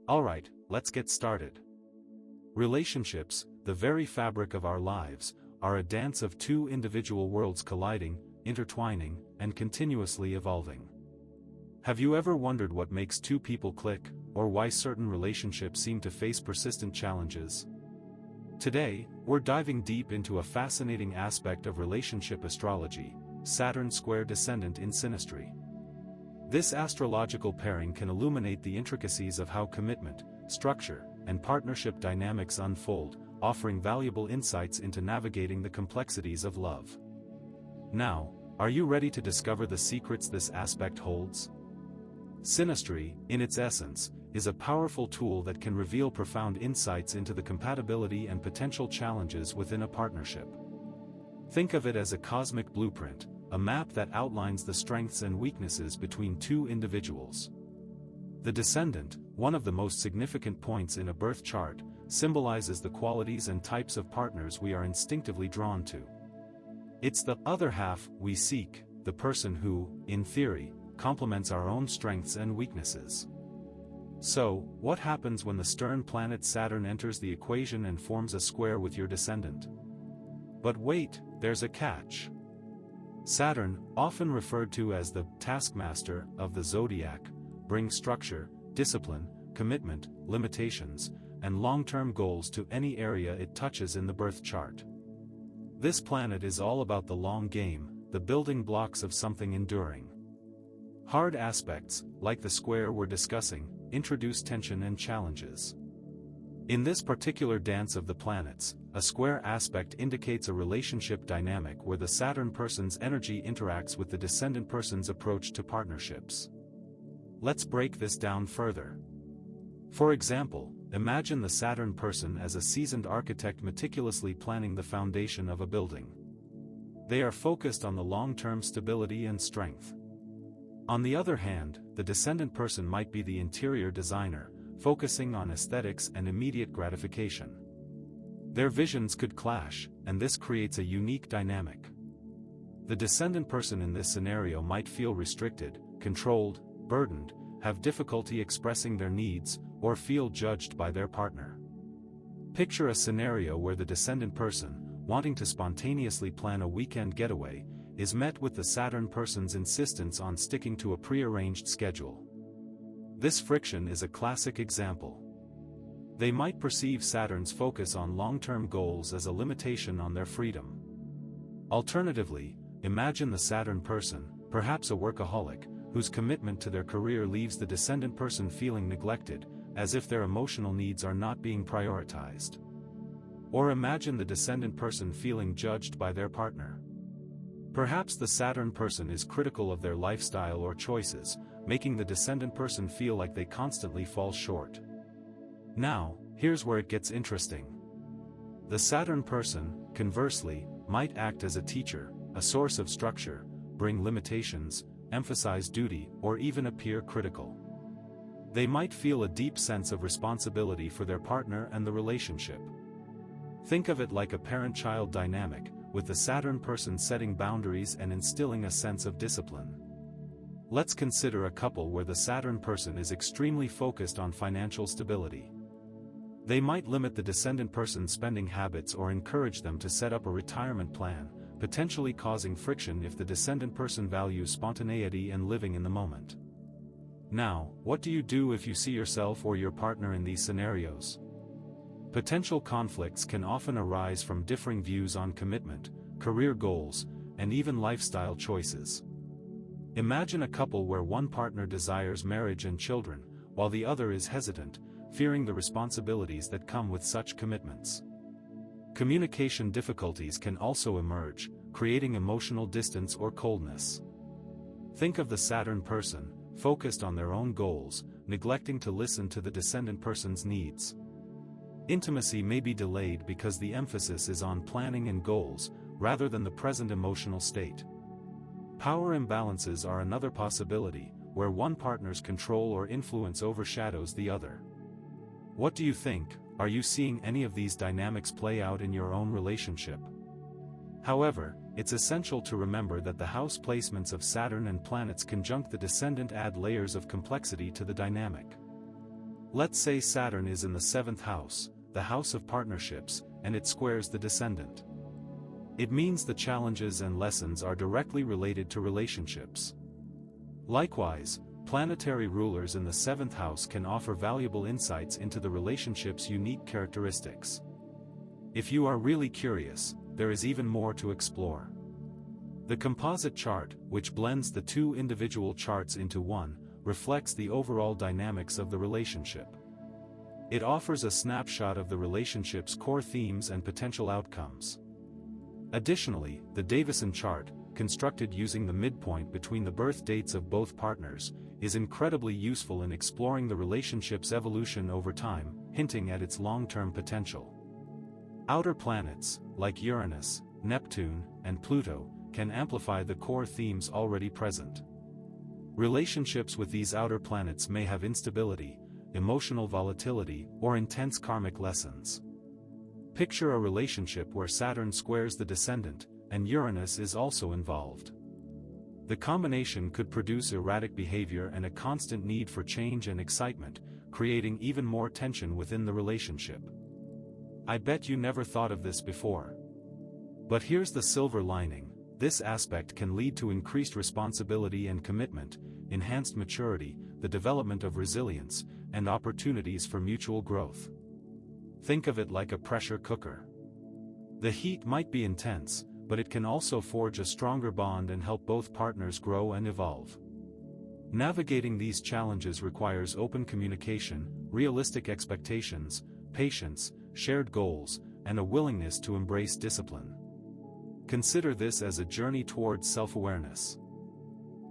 Alright, let's get started. Relationships, the very fabric of our lives, are a dance of two individual worlds colliding, intertwining, and continuously evolving. Have you ever wondered what makes two people click, or why certain relationships seem to face persistent challenges? Today, we're diving deep into a fascinating aspect of relationship astrology, Saturn square descendant in synastry. This astrological pairing can illuminate the intricacies of how commitment, structure, and partnership dynamics unfold, offering valuable insights into navigating the complexities of love. Now, are you ready to discover the secrets this aspect holds? Synastry, in its essence, is a powerful tool that can reveal profound insights into the compatibility and potential challenges within a partnership. Think of it as a cosmic blueprint, a map that outlines the strengths and weaknesses between two individuals. The descendant, one of the most significant points in a birth chart, symbolizes the qualities and types of partners we are instinctively drawn to. It's the other half we seek, the person who, in theory, complements our own strengths and weaknesses. So, what happens when the stern planet Saturn enters the equation and forms a square with your descendant? But wait, there's a catch. Saturn, often referred to as the taskmaster of the zodiac, brings structure, discipline, commitment, limitations, and long-term goals to any area it touches in the birth chart. This planet is all about the long game, the building blocks of something enduring. Hard aspects, like the square we're discussing, introduce tension and challenges. In this particular dance of the planets, a square aspect indicates a relationship dynamic where the Saturn person's energy interacts with the descendant person's approach to partnerships. Let's break this down further. For example, imagine the Saturn person as a seasoned architect meticulously planning the foundation of a building. They are focused on the long-term stability and strength. On the other hand, the descendant person might be the interior designer, focusing on aesthetics and immediate gratification. Their visions could clash, and this creates a unique dynamic. The descendant person in this scenario might feel restricted, controlled, burdened, have difficulty expressing their needs, or feel judged by their partner. Picture a scenario where the descendant person, wanting to spontaneously plan a weekend getaway, is met with the Saturn person's insistence on sticking to a prearranged schedule. This friction is a classic example. They might perceive Saturn's focus on long-term goals as a limitation on their freedom. Alternatively, imagine the Saturn person, perhaps a workaholic, whose commitment to their career leaves the descendant person feeling neglected, as if their emotional needs are not being prioritized. Or imagine the descendant person feeling judged by their partner. Perhaps the Saturn person is critical of their lifestyle or choices, making the descendant person feel like they constantly fall short. Now, here's where it gets interesting. The Saturn person, conversely, might act as a teacher, a source of structure, bring limitations, emphasize duty, or even appear critical. They might feel a deep sense of responsibility for their partner and the relationship. Think of it like a parent-child dynamic, with the Saturn person setting boundaries and instilling a sense of discipline. Let's consider a couple where the Saturn person is extremely focused on financial stability. They might limit the descendant person's spending habits or encourage them to set up a retirement plan, potentially causing friction if the descendant person values spontaneity and living in the moment. Now, what do you do if you see yourself or your partner in these scenarios? Potential conflicts can often arise from differing views on commitment, career goals, and even lifestyle choices. Imagine a couple where one partner desires marriage and children, while the other is hesitant, fearing the responsibilities that come with such commitments. Communication difficulties can also emerge, creating emotional distance or coldness. Think of the Saturn person, focused on their own goals, neglecting to listen to the descendant person's needs. Intimacy may be delayed because the emphasis is on planning and goals, rather than the present emotional state. Power imbalances are another possibility, where one partner's control or influence overshadows the other. What do you think? Are you seeing any of these dynamics play out in your own relationship? However, it's essential to remember that the house placements of Saturn and planets conjunct the descendant add layers of complexity to the dynamic. Let's say Saturn is in the 7th house, the house of partnerships, and it squares the descendant. It means the challenges and lessons are directly related to relationships. Likewise, planetary rulers in the 7th house can offer valuable insights into the relationship's unique characteristics. If you are really curious, there is even more to explore. The composite chart, which blends the two individual charts into one, reflects the overall dynamics of the relationship. It offers a snapshot of the relationship's core themes and potential outcomes. Additionally, the Davison chart, constructed using the midpoint between the birth dates of both partners, is incredibly useful in exploring the relationship's evolution over time, hinting at its long-term potential. Outer planets, like Uranus, Neptune, and Pluto, can amplify the core themes already present. Relationships with these outer planets may have instability, emotional volatility, or intense karmic lessons. Picture a relationship where Saturn squares the descendant, and Uranus is also involved. The combination could produce erratic behavior and a constant need for change and excitement, creating even more tension within the relationship. I bet you never thought of this before. But here's the silver lining: this aspect can lead to increased responsibility and commitment, enhanced maturity, the development of resilience, and opportunities for mutual growth. Think of it like a pressure cooker. The heat might be intense, but it can also forge a stronger bond and help both partners grow and evolve. Navigating these challenges requires open communication, realistic expectations, patience, shared goals, and a willingness to embrace discipline. Consider this as a journey towards self-awareness.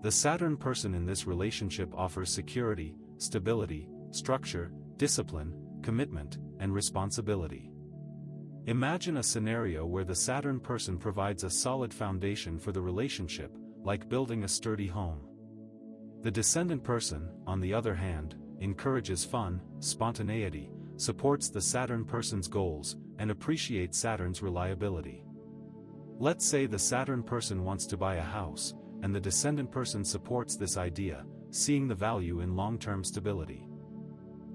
The Saturn person in this relationship offers security, stability, structure, discipline, commitment, and responsibility. Imagine a scenario where the Saturn person provides a solid foundation for the relationship, like building a sturdy home. The descendant person, on the other hand, encourages fun, spontaneity, supports the Saturn person's goals, and appreciates Saturn's reliability. Let's say the Saturn person wants to buy a house, and the descendant person supports this idea, seeing the value in long-term stability.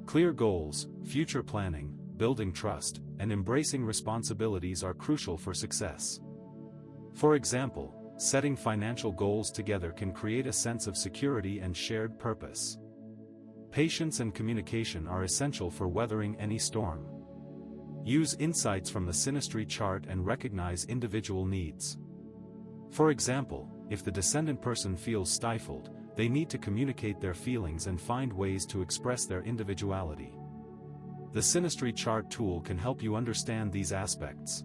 Clear goals, future planning, building trust, and embracing responsibilities are crucial for success. For example, setting financial goals together can create a sense of security and shared purpose. Patience and communication are essential for weathering any storm. Use insights from the synastry chart and recognize individual needs. For example, if the descendant person feels stifled, they need to communicate their feelings and find ways to express their individuality. The synastry chart tool can help you understand these aspects.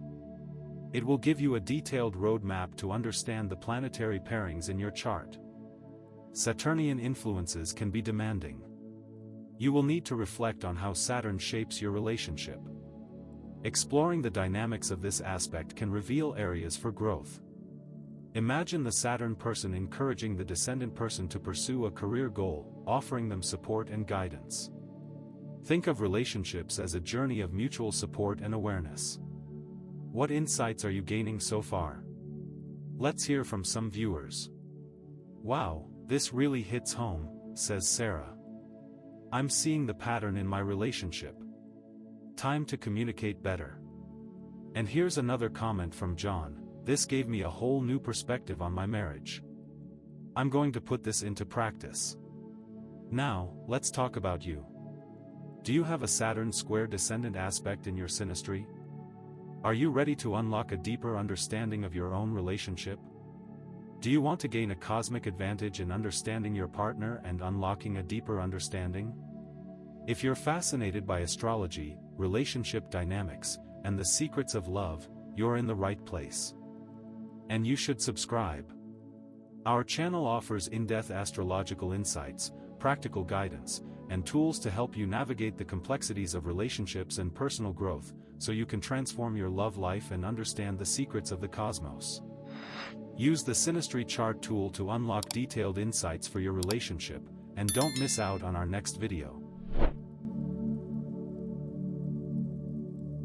It will give you a detailed roadmap to understand the planetary pairings in your chart. Saturnian influences can be demanding. You will need to reflect on how Saturn shapes your relationship. Exploring the dynamics of this aspect can reveal areas for growth. Imagine the Saturn person encouraging the descendant person to pursue a career goal, offering them support and guidance. Think of relationships as a journey of mutual support and awareness. What insights are you gaining so far? Let's hear from some viewers. Wow, this really hits home, says Sarah. I'm seeing the pattern in my relationship. Time to communicate better. And here's another comment from John. This gave me a whole new perspective on my marriage. I'm going to put this into practice. Now, let's talk about you. Do you have a Saturn square descendant aspect in your synastry? Are you ready to unlock a deeper understanding of your own relationship? Do you want to gain a cosmic advantage in understanding your partner and unlocking a deeper understanding? If you're fascinated by astrology, relationship dynamics, and the secrets of love, you're in the right place. And you should subscribe. Our channel offers in-depth astrological insights, practical guidance, and tools to help you navigate the complexities of relationships and personal growth, so you can transform your love life and understand the secrets of the cosmos. Use the synastry chart tool to unlock detailed insights for your relationship, and don't miss out on our next video.